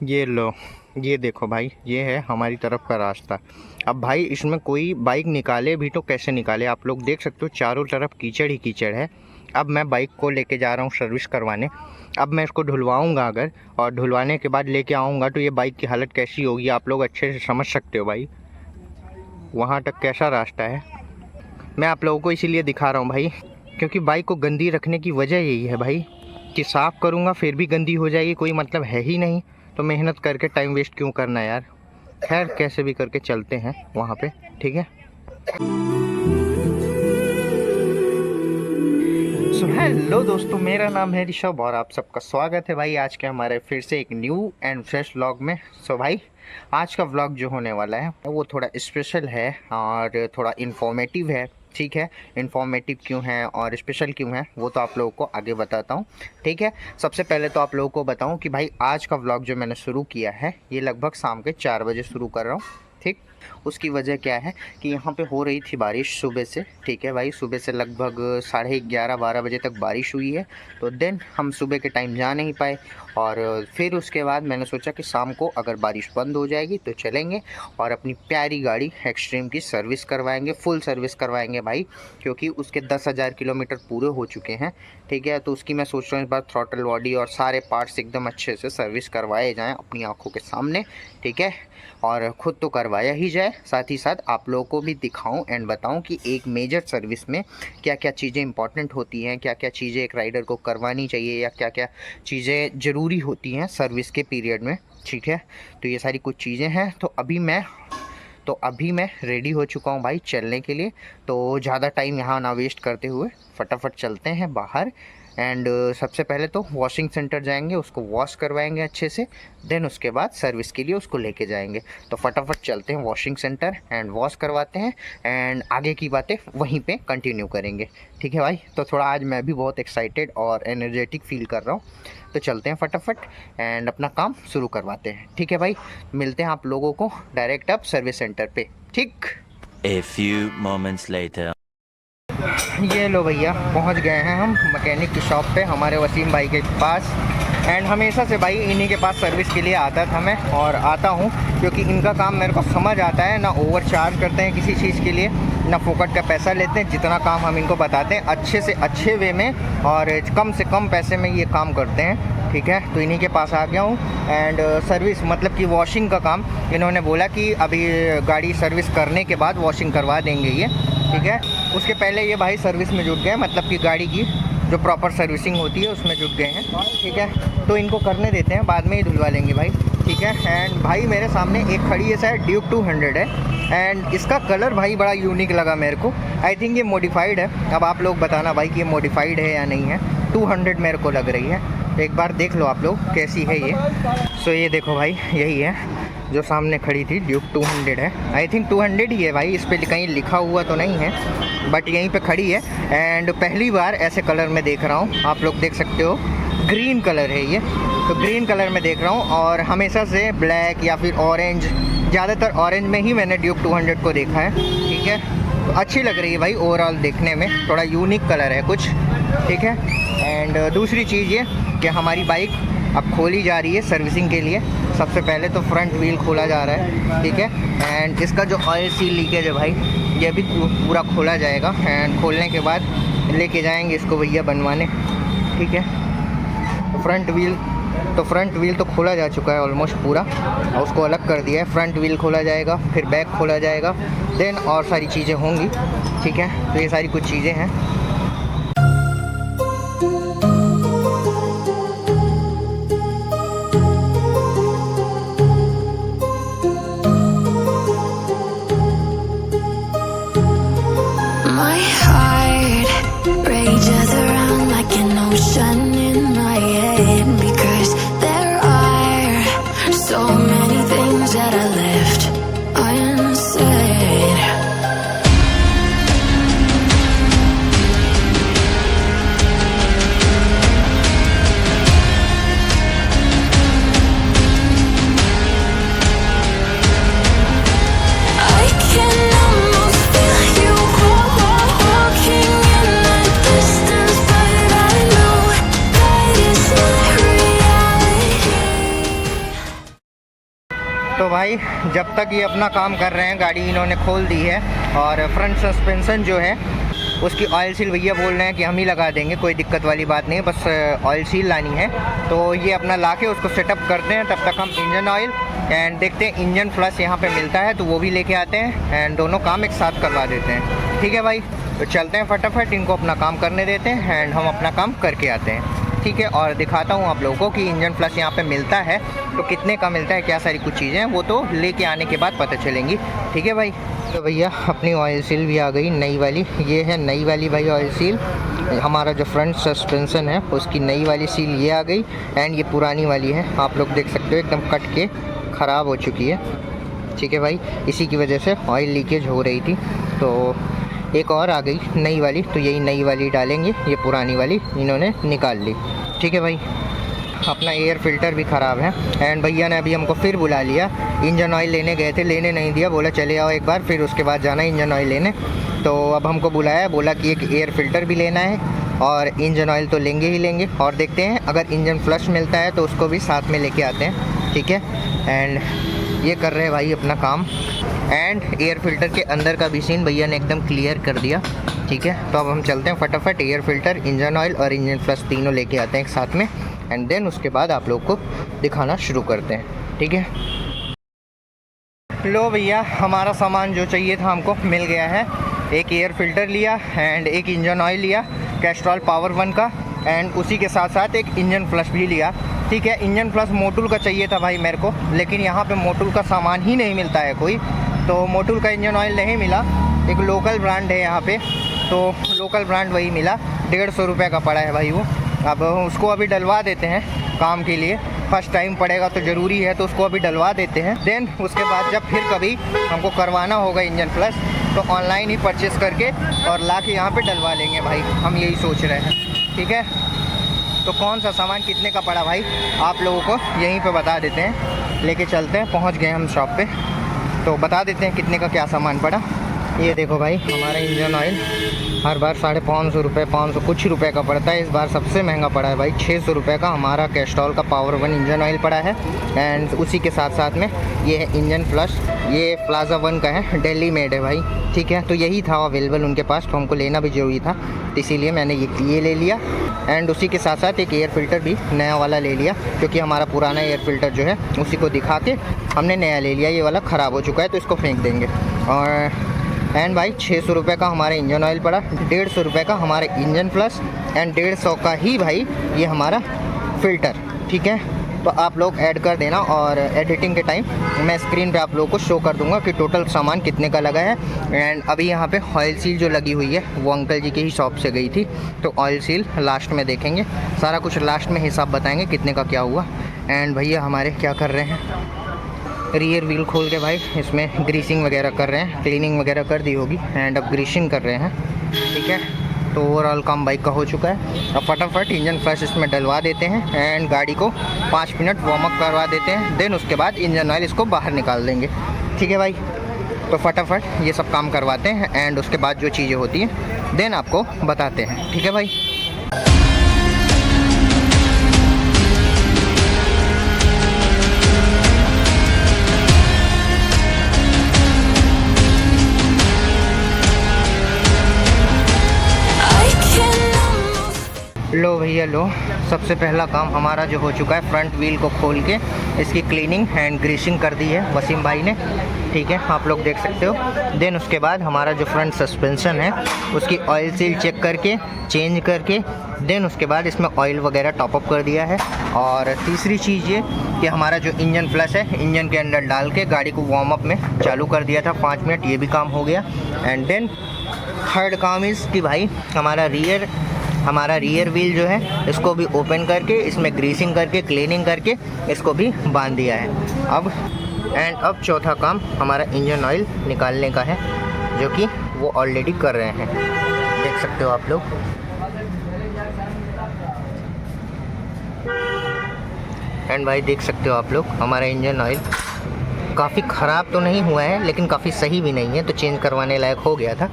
ये लो, ये देखो भाई, ये है हमारी तरफ का रास्ता। अब भाई इसमें कोई बाइक निकाले भी तो कैसे निकाले, आप लोग देख सकते हो चारों तरफ कीचड़ ही कीचड़ है। अब मैं बाइक को लेके जा रहा हूँ सर्विस करवाने। अब मैं इसको धुलवाऊँगा अगर, और धुलवाने के बाद लेके आऊँगा तो ये बाइक की हालत कैसी होगी आप लोग अच्छे से समझ सकते हो भाई, वहाँ तक कैसा रास्ता है। मैं आप लोगों को इसीलिए दिखा रहा हूँ भाई, क्योंकि बाइक को गंदी रखने की वजह यही है भाई कि साफ़ करूँगा फिर भी गंदी हो जाएगी, कोई मतलब है ही नहीं। तो मेहनत करके टाइम वेस्ट क्यों करना यार। खैर कैसे भी करके चलते हैं वहाँ पे, ठीक है। सो हेलो दोस्तों, मेरा नाम है ऋषभ और आप सबका स्वागत है भाई आज के हमारे फिर से एक न्यू एंड फ्रेश व्लॉग में। सो भाई आज का व्लॉग जो होने वाला है वो थोड़ा स्पेशल है और थोड़ा इन्फॉर्मेटिव है, ठीक है। इन्फॉर्मेटिव क्यों है और स्पेशल क्यों है वो तो आप लोगों को आगे बताता हूँ, ठीक है। सबसे पहले तो आप लोगों को बताऊँ कि भाई आज का व्लॉग जो मैंने शुरू किया है ये लगभग शाम के 4 बजे शुरू कर रहा हूँ, ठीक। उसकी वजह क्या है कि यहाँ पे हो रही थी बारिश सुबह से, ठीक है भाई। सुबह से लगभग 11:30-12 बजे तक बारिश हुई है, तो देन हम सुबह के टाइम जा नहीं पाए। और फिर उसके बाद मैंने सोचा कि शाम को अगर बारिश बंद हो जाएगी तो चलेंगे और अपनी प्यारी गाड़ी एक्सट्रीम की सर्विस करवाएंगे, फुल सर्विस करवाएंगे भाई, क्योंकि उसके 10,000 किलोमीटर पूरे हो चुके हैं, ठीक है। तो उसकी मैं सोच रहा हूँ इस बार थ्रॉटल बॉडी और सारे पार्ट्स एकदम अच्छे से सर्विस करवाए जाएँ अपनी आँखों के सामने, ठीक है। और ख़ुद तो करवाया ही जाए, साथ ही साथ आप लोगों को भी दिखाऊं एंड बताऊं कि एक मेजर सर्विस में क्या क्या चीज़ें इंपॉर्टेंट होती हैं, क्या क्या चीज़ें एक राइडर को करवानी चाहिए या क्या क्या चीज़ें ज़रूरी होती हैं सर्विस के पीरियड में, ठीक है। तो ये सारी कुछ चीज़ें हैं। तो अभी मैं रेडी हो चुका हूँ भाई चलने के लिए। तो ज़्यादा टाइम यहाँ ना वेस्ट करते हुए फटाफट चलते हैं बाहर। एंड सबसे पहले तो वॉशिंग सेंटर जाएंगे, उसको वॉश करवाएंगे अच्छे से, देन उसके बाद सर्विस के लिए उसको लेके जाएंगे। तो फटाफट चलते हैं वॉशिंग सेंटर एंड वॉश करवाते हैं एंड आगे की बातें वहीं पे कंटिन्यू करेंगे, ठीक है भाई। तो थोड़ा आज मैं भी बहुत एक्साइटेड और एनर्जेटिक फील कर रहा हूँ, तो चलते हैं फटाफट एंड अपना काम शुरू करवाते हैं, ठीक है भाई। मिलते हैं आप लोगों को डायरेक्ट अब सर्विस सेंटर पे, ठीक। A few moments later. ये लो भैया, पहुंच गए हैं हम मैकेनिक की शॉप पे हमारे वसीम भाई के पास। एंड हमेशा से भाई इन्हीं के पास सर्विस के लिए आता था मैं और आता हूँ, क्योंकि इनका काम मेरे को समझ आता है। ना ओवर चार्ज करते हैं किसी चीज़ के लिए, ना फोकट का पैसा लेते हैं। जितना काम हम इनको बताते हैं अच्छे से अच्छे वे में और कम से कम पैसे में ये काम करते हैं, ठीक है। तो इन्हीं के पास आ गया हूँ एंड सर्विस मतलब कि वॉशिंग का काम इन्होंने बोला कि अभी गाड़ी सर्विस करने के बाद वॉशिंग करवा देंगे ये, ठीक है। उसके पहले ये भाई सर्विस में जुट गए, मतलब कि गाड़ी की जो प्रॉपर सर्विसिंग होती है उसमें जुट गए हैं, ठीक है। तो इनको करने देते हैं, बाद में ही धुलवा लेंगे भाई, ठीक है। एंड भाई मेरे सामने एक खड़ी है शायद ड्यूक 200 है एंड इसका कलर भाई बड़ा यूनिक लगा मेरे को। आई थिंक ये मॉडिफाइड है, अब आप लोग बताना भाई कि ये मॉडिफाइड है या नहीं है। 200 मेरे को लग रही है, एक बार देख लो आप लोग कैसी है ये। सो ये देखो भाई, यही है जो सामने खड़ी थी, ड्यूक 200 है। आई थिंक 200 ही है भाई, इस पर कहीं लिखा हुआ तो नहीं है, बट यहीं पे खड़ी है। एंड पहली बार ऐसे कलर में देख रहा हूँ, आप लोग देख सकते हो ग्रीन कलर है ये, तो ग्रीन कलर में देख रहा हूँ। और हमेशा से ब्लैक या फिर ऑरेंज, ज़्यादातर ऑरेंज में ही मैंने ड्यूक 200 को देखा है, ठीक है। तो अच्छी लग रही है भाई ओवरऑल देखने में, थोड़ा यूनिक कलर है कुछ, ठीक है। एंड दूसरी चीज़ ये कि हमारी बाइक अब खोली जा रही है सर्विसिंग के लिए। सबसे पहले तो फ्रंट व्हील खोला जा रहा है, ठीक है। एंड इसका जो ऑयल सील लीकेज है भाई ये भी पूरा खोला जाएगा एंड खोलने के बाद लेके जाएंगे इसको भैया बनवाने, ठीक है। फ्रंट व्हील तो खोला जा चुका है ऑलमोस्ट पूरा, और उसको अलग कर दिया है। फ्रंट व्हील खोला जाएगा, फिर बैक खोला जाएगा, देन और सारी चीज़ें होंगी, ठीक है। तो ये सारी कुछ चीज़ें हैं। My heart rages around like an ocean in my head, because there are so many things that I left unsaid. तो भाई जब तक ये अपना काम कर रहे हैं, गाड़ी इन्होंने खोल दी है और फ्रंट सस्पेंशन जो है उसकी ऑयल सील भैया बोल रहे हैं कि हम ही लगा देंगे, कोई दिक्कत वाली बात नहीं है, बस ऑयल सील लानी है। तो ये अपना लाके उसको सेटअप करते हैं, तब तक हम इंजन ऑयल एंड देखते हैं इंजन फ्लश यहाँ पे मिलता है तो वो भी लेके आते हैं एंड दोनों काम एक साथ करवा देते हैं। ठीक है भाई, तो चलते हैं फटाफट, इनको अपना काम करने देते हैं एंड हम अपना काम करके आते हैं। ठीक है, और दिखाता हूँ आप लोगों को कि इंजन फ्लश यहाँ पे मिलता है तो कितने का मिलता है, क्या सारी कुछ चीज़ें हैं वो तो लेके आने के बाद पता चलेंगी। ठीक है भाई, तो भैया अपनी ऑयल सील भी आ गई नई वाली, ये है नई वाली भाई ऑयल सील। हमारा जो फ्रंट सस्पेंशन है उसकी नई वाली सील ये आ गई एंड ये पुरानी वाली है, आप लोग देख सकते हो एकदम कट के ख़राब हो चुकी है। ठीक है भाई, इसी की वजह से ऑयल लीकेज हो रही थी, तो एक और आ गई नई वाली, तो यही नई वाली डालेंगे, ये पुरानी वाली इन्होंने निकाल ली। ठीक है भाई, अपना एयर फ़िल्टर भी ख़राब है एंड भैया ने अभी हमको फिर बुला लिया, इंजन ऑयल लेने गए थे, लेने नहीं दिया, बोला चले आओ एक बार, फिर उसके बाद जाना इंजन ऑयल लेने। तो अब हमको बुलाया, बोला कि एक एयर फ़िल्टर भी लेना है और इंजन ऑयल तो लेंगे ही लेंगे, और देखते हैं अगर इंजन फ्लश मिलता है तो उसको भी साथ में लेके आते हैं। ठीक है, एंड ये कर रहे हैं भाई अपना काम एंड एयर फ़िल्टर के अंदर का भी सीन भैया ने एकदम क्लियर कर दिया। ठीक है, तो अब हम चलते हैं फटाफट, एयर फ़िल्टर, इंजन ऑयल और इंजन फ्लश तीनों लेके आते हैं एक साथ में एंड देन उसके बाद आप लोग को दिखाना शुरू करते हैं। ठीक है, लो भैया हमारा सामान जो चाहिए था हमको मिल गया है, एक एयर फ़िल्टर लिया एंड एक इंजन ऑयल लिया कैस्ट्रॉल पावर 1 का एंड उसी के साथ साथ एक इंजन फ्लश भी लिया। ठीक है, इंजन फ्लश मोटुल का चाहिए था भाई मेरे को, लेकिन यहाँ पे मोटुल का सामान ही नहीं मिलता है कोई, तो मोटुल का इंजन ऑयल नहीं मिला। एक लोकल ब्रांड है यहाँ पे, तो लोकल ब्रांड वही मिला, 150 रुपये का पड़ा है भाई वो। अब उसको अभी डलवा देते हैं काम के लिए, फर्स्ट टाइम पड़ेगा तो ज़रूरी है, तो उसको अभी डलवा देते हैं। देन उसके बाद जब फिर कभी हमको करवाना होगा इंजन फ्लश तो ऑनलाइन ही परचेस करके और ला के यहाँ पर डलवा लेंगे भाई, हम यही सोच रहे हैं। ठीक है, तो कौन सा सामान कितने का पड़ा भाई आप लोगों को यहीं पे बता देते हैं, लेके चलते हैं, पहुंच गए हम शॉप पे, तो बता देते हैं कितने का क्या सामान पड़ा। ये देखो भाई, हमारा इंजन ऑयल हर बार 550 रुपये 500 कुछ रुपए का पड़ता है, इस बार सबसे महंगा पड़ा है भाई, 600 रुपये का हमारा कैस्ट्रॉल का पावर 1 इंजन ऑयल पड़ा है एंड उसी के साथ साथ में ये है इंजन फ्लश, ये प्लाजा 1 का है, दिल्ली मेड है भाई। ठीक है, तो यही था अवेलेबल उनके पास, तो हमको लेना भी ज़रूरी था, तो इसीलिए मैंने ये ले लिया एंड उसी के साथ साथ एक एयर फ़िल्टर भी नया वाला ले लिया, क्योंकि हमारा पुराना एयर फ़िल्टर जो है उसी को दिखा के हमने नया ले लिया, ये वाला ख़राब हो चुका है तो इसको फेंक देंगे। और एंड भाई 600 रुपये का हमारा इंजन ऑयल पड़ा, 150 रुपये का हमारा इंजन फ्लश एंड 150 का ही भाई ये हमारा फ़िल्टर। ठीक है, तो आप लोग ऐड कर देना और एडिटिंग के टाइम मैं स्क्रीन पे आप लोगों को शो कर दूंगा कि टोटल सामान कितने का लगा है। एंड अभी यहाँ पे ऑयल सील जो लगी हुई है वो अंकल जी की ही शॉप से गई थी, तो ऑयल सील लास्ट में देखेंगे, सारा कुछ लास्ट में हिसाब बताएंगे कितने का क्या हुआ। एंड भैया हमारे क्या कर रहे हैं, रियर व्हील खोल के भाई इसमें ग्रीसिंग वगैरह कर रहे हैं, क्लीनिंग वगैरह कर दी होगी एंड अब ग्रीसिंग कर रहे हैं। ठीक है, तो ओवरऑल काम बाइक का हो चुका है। अब फटाफट इंजन फ्लश इसमें डलवा देते हैं एंड गाड़ी को 5 मिनट वार्म अप करवा देते हैं, देन उसके बाद इंजन ऑयल इसको बाहर निकाल देंगे। ठीक है भाई, तो फटाफट ये सब काम करवाते हैं एंड उसके बाद जो चीज़ें होती हैं देन आपको बताते हैं। ठीक है भाई, लो भैया लो, सबसे पहला काम हमारा जो हो चुका है, फ्रंट व्हील को खोल के इसकी क्लीनिंग एंड ग्रीसिंग कर दी है वसीम भाई ने। ठीक है, आप लोग देख सकते हो। देन उसके बाद हमारा जो फ्रंट सस्पेंशन है उसकी ऑयल सील चेक करके चेंज करके देन उसके बाद इसमें ऑयल वगैरह टॉपअप कर दिया है। और तीसरी चीज़ ये कि हमारा जो इंजन फ्लश है इंजन के अंदर डाल के गाड़ी को वार्म अप में चालू कर दिया था 5 मिनट, ये भी काम हो गया। एंड देन थर्ड काम इज़ कि भाई हमारा रियर व्हील जो है इसको भी ओपन करके इसमें ग्रीसिंग करके क्लीनिंग करके इसको भी बांध दिया है। अब चौथा काम हमारा इंजन ऑयल निकालने का है, जो कि वो ऑलरेडी कर रहे हैं, देख सकते हो आप लोग। एंड भाई देख सकते हो आप लोग, हमारा इंजन ऑयल काफ़ी ख़राब तो नहीं हुआ है लेकिन काफ़ी सही भी नहीं है, तो चेंज करवाने लायक हो गया था,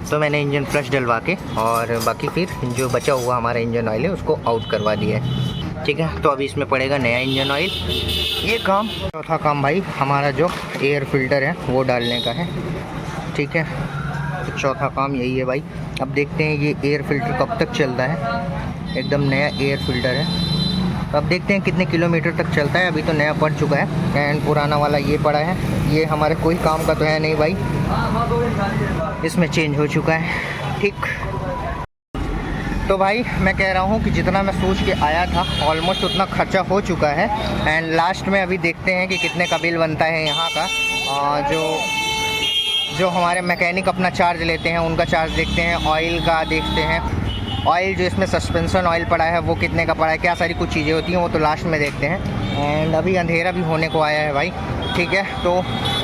तो मैंने इंजन फ्लश डलवा के और बाकी फिर जो बचा हुआ हमारा इंजन ऑयल है उसको आउट करवा दिया है। ठीक है। तो अभी इसमें पड़ेगा नया इंजन ऑयल, ये काम। चौथा काम भाई हमारा जो एयर फिल्टर है वो डालने का है, ठीक है। तो चौथा काम यही है भाई। अब देखते हैं ये एयर फिल्टर कब तक चलता है। एकदम नया एयर फिल्टर है, तो अब देखते हैं कितने किलोमीटर तक चलता है। अभी तो नया पड़ चुका है एंड पुराना वाला ये पड़ा है। ये हमारे कोई काम का तो है नहीं भाई, इसमें चेंज हो चुका है, ठीक। तो भाई मैं कह रहा हूँ कि जितना मैं सोच के आया था ऑलमोस्ट उतना खर्चा हो चुका है। एंड लास्ट में अभी देखते हैं कि कितने का बिल बनता है यहाँ का। जो हमारे मैकेनिक अपना चार्ज लेते हैं उनका चार्ज देखते हैं, ऑयल का देखते हैं, ऑयल जो इसमें सस्पेंशन ऑयल पड़ा है वो कितने का पड़ा है, क्या सारी कुछ चीज़ें होती हैं वो तो लास्ट में देखते हैं। एंड अभी अंधेरा भी होने को आया है भाई, ठीक है। तो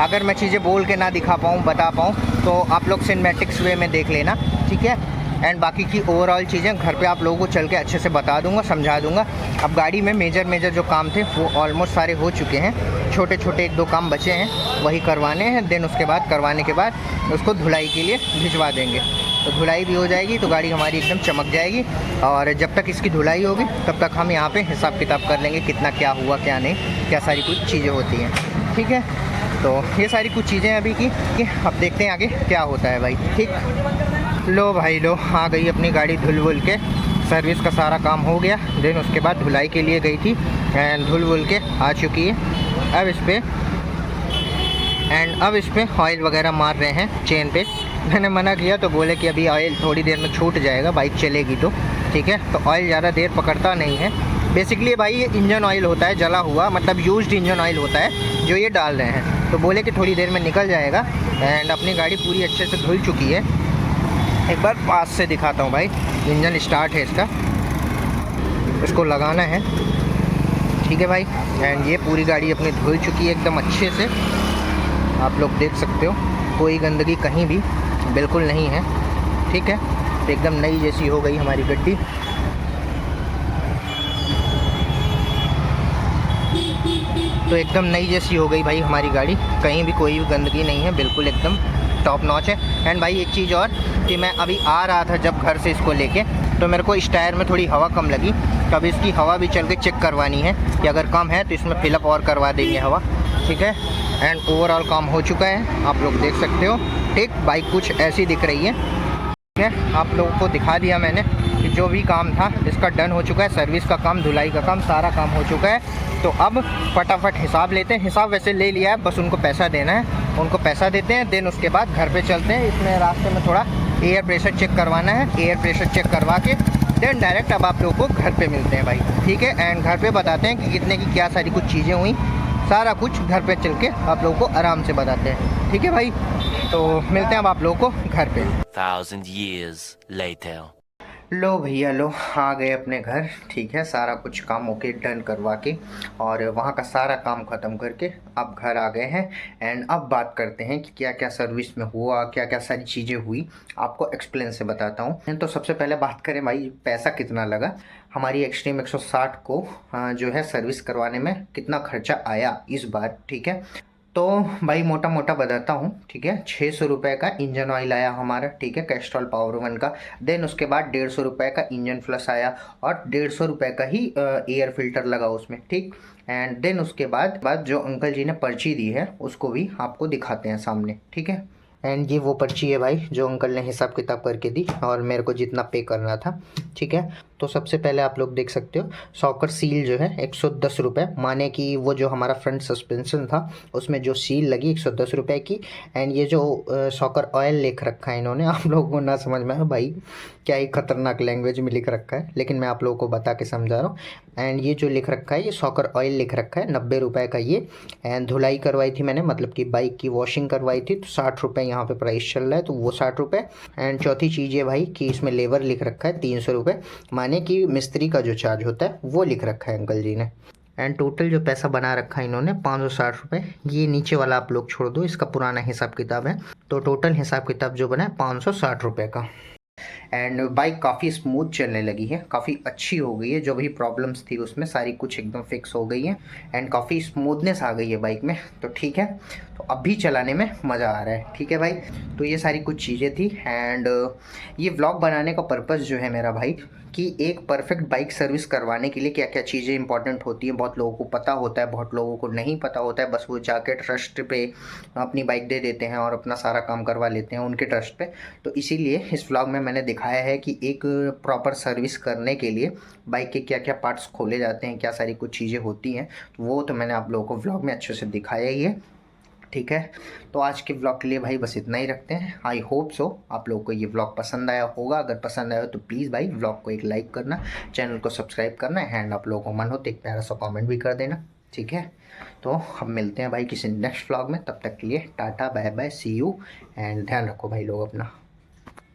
अगर मैं चीज़ें बोल के ना दिखा पाऊँ, बता पाऊँ, तो आप लोग सिनेमैटिक्स वे में देख लेना, ठीक है। एंड बाकी की ओवरऑल चीज़ें घर पे आप लोगों को चल के अच्छे से बता दूंगा, समझा दूंगा। अब गाड़ी में मेजर जो काम थे वो ऑलमोस्ट सारे हो चुके हैं, छोटे छोटे एक दो काम बचे हैं वही करवाने हैं। देन उसके बाद करवाने के बाद उसको धुलाई के लिए भिजवा देंगे, तो धुलाई भी हो जाएगी तो गाड़ी हमारी एकदम चमक जाएगी। और जब तक इसकी धुलाई होगी तब तक हम यहाँ पे हिसाब किताब कर लेंगे कितना क्या हुआ क्या नहीं, क्या सारी कुछ चीज़ें होती हैं, ठीक है। तो ये सारी कुछ चीज़ें अभी की कि अब देखते हैं आगे क्या होता है भाई, ठीक। लो भाई लो, आ गई अपनी गाड़ी धुल वुल के, सर्विस का सारा काम हो गया। देन उसके बाद धुलाई के लिए गई थी एंड धुल वुल के आ चुकी है। अब इस पर ऑयल वगैरह मार रहे हैं चेन पे। मैंने मना किया तो बोले कि अभी ऑयल थोड़ी देर में छूट जाएगा, बाइक चलेगी तो, ठीक है। तो ऑयल ज़्यादा देर पकड़ता नहीं है। बेसिकली भाई ये इंजन ऑयल होता है, जला हुआ मतलब यूज्ड इंजन ऑयल होता है जो ये डाल रहे हैं। तो बोले कि थोड़ी देर में निकल जाएगा। एंड अपनी गाड़ी पूरी अच्छे से धुल चुकी है। एक बार पास से दिखाता हूँ भाई, इंजन स्टार्ट है इसका, इसको लगाना है, ठीक है भाई। एंड ये पूरी गाड़ी अपनी धुल चुकी है एकदम अच्छे से, आप लोग देख सकते हो, कोई गंदगी कहीं भी बिल्कुल नहीं है, ठीक है। तो एकदम नई जैसी हो गई हमारी गड्डी। तो एकदम नई जैसी हो गई भाई हमारी गाड़ी, कहीं भी कोई भी गंदगी नहीं है, बिल्कुल एकदम टॉप नॉच है। एंड भाई एक चीज़ और कि मैं अभी आ रहा था जब घर से इसको लेके, तो मेरे को इस टायर में थोड़ी हवा कम लगी, तब इसकी हवा भी चल के चेक करवानी है कि अगर कम है तो इसमें फिलअप और करवा देंगे हवा, ठीक है। एंड ओवरऑल काम हो चुका है, आप लोग देख सकते हो, ठीक। बाइक कुछ ऐसी दिख रही है, ठीक है। आप लोगों को दिखा दिया मैंने कि जो भी काम था इसका डन हो चुका है, सर्विस का काम, धुलाई का काम, सारा काम हो चुका है। तो अब फटाफट हिसाब लेते हैं। हिसाब वैसे ले लिया है, बस उनको पैसा देना है, उनको पैसा देते हैं। देन उसके बाद घर पे चलते हैं। इसमें रास्ते में थोड़ा एयर प्रेशर चेक करवाना है, एयर प्रेशर चेक करवा के देन डायरेक्ट अब आप लोगों को घर पे मिलते हैं भाई, ठीक है। एंड घर पे बताते हैं कि कितने की क्या सारी कुछ चीज़ें हुई, सारा कुछ घर पे चल के आप लोगों को आराम से बताते हैं, ठीक है भाई। तो मिलते हैं अब आप लोगों को घर पे। 1,000 years later. लो भैया लो, आ गए अपने घर, ठीक है। सारा कुछ काम ओके डन करवा के और वहाँ का सारा काम ख़त्म करके अब घर आ गए हैं। एंड अब बात करते हैं कि क्या क्या सर्विस में हुआ, क्या क्या सारी चीज़ें हुई, आपको एक्सप्लेन से बताता हूँ। तो सबसे पहले बात करें भाई पैसा कितना लगा हमारी एक्सट्रीम 160 को जो है सर्विस करवाने में, कितना खर्चा आया इस बार, ठीक है। तो भाई मोटा मोटा बताता हूँ, ठीक है। 600 रुपये का इंजन ऑयल आया हमारा, ठीक है, कैस्ट्रॉल पावर 1 का। देन उसके बाद 150 रुपये का इंजन फ्लश आया और 150 रुपये का ही एयर फिल्टर लगा उसमें, ठीक। एंड देन उसके बाद जो अंकल जी ने पर्ची दी है उसको भी आपको दिखाते हैं सामने, ठीक है। एंड ये वो पर्ची है भाई जो अंकल ने हिसाब किताब करके दी और मेरे को जितना पे करना था, ठीक है। तो सबसे पहले आप लोग देख सकते हो सॉकर सील जो है 110 रुपये, माने कि वो जो हमारा फ्रंट सस्पेंशन था उसमें जो सील लगी 110 रुपये की। एंड ये जो सॉकर ऑयल लिख रखा है इन्होंने, आप लोगों को ना समझ में आए भाई, क्या ही खतरनाक लैंग्वेज में लिख रखा है, लेकिन मैं आप लोगों को बता के समझा रहा हूँ। एंड ये जो लिख रखा है ये सॉकर ऑयल लिख रखा है, 90 रुपये का ये। एंड धुलाई करवाई थी मैंने, मतलब कि बाइक की वॉशिंग करवाई थी, तो 60 रुपये यहाँ पे प्राइस चल रहा है, तो वो 60 रुपये। एंड चौथी चीज़ है भाई कि इसमें लेबर लिख रखा है 300 रुपये, माने कि मिस्त्री का जो चार्ज होता है वो लिख रखा है अंकल जी ने। एंड टोटल जो पैसा बना रखा है इन्होंने 560 रुपये, ये नीचे वाला आप लोग छोड़ दो, इसका पुराना हिसाब किताब है। तो टोटल हिसाब किताब जो बना है 560 रुपये का। एंड बाइक काफ़ी स्मूथ चलने लगी है, काफ़ी अच्छी हो गई है, जो भी प्रॉब्लम्स थी उसमें सारी कुछ एकदम फिक्स हो गई है। एंड काफ़ी स्मूथनेस आ गई है बाइक में, तो ठीक है। तो अभी चलाने में मज़ा आ रहा है, ठीक है भाई। तो ये सारी कुछ चीज़ें थी। एंड ये व्लॉग बनाने का पर्पस जो है मेरा भाई कि एक परफेक्ट बाइक सर्विस करवाने के लिए क्या क्या चीज़ें इंपॉर्टेंट होती हैं। बहुत लोगों को पता होता है, बहुत लोगों को नहीं पता होता है, बस वो जाके ट्रस्ट पे अपनी बाइक दे देते हैं और अपना सारा काम करवा लेते हैं उनके ट्रस्ट पे। तो इसीलिए इस व्लॉग में मैंने दिखाया है कि एक प्रॉपर सर्विस करने के लिए बाइक के क्या क्या पार्ट्स खोले जाते हैं, क्या सारी कुछ चीज़ें होती हैं। तो वो तो मैंने आप लोगों को व्लॉग में अच्छे से दिखाया ही है, ठीक है। तो आज के व्लॉग के लिए भाई बस इतना ही रखते हैं। आई होप सो आप लोगों को ये व्लॉग पसंद आया होगा। अगर पसंद आया हो तो प्लीज़ भाई व्लॉग को एक लाइक करना, चैनल को सब्सक्राइब करना एंड आप लोगों को मन हो तो एक प्यारा सा कमेंट भी कर देना, ठीक है। तो हम मिलते हैं भाई किसी नेक्स्ट व्लॉग में, तब तक के लिए tata bye bye see you एंड ध्यान रखो भाई लोग अपना।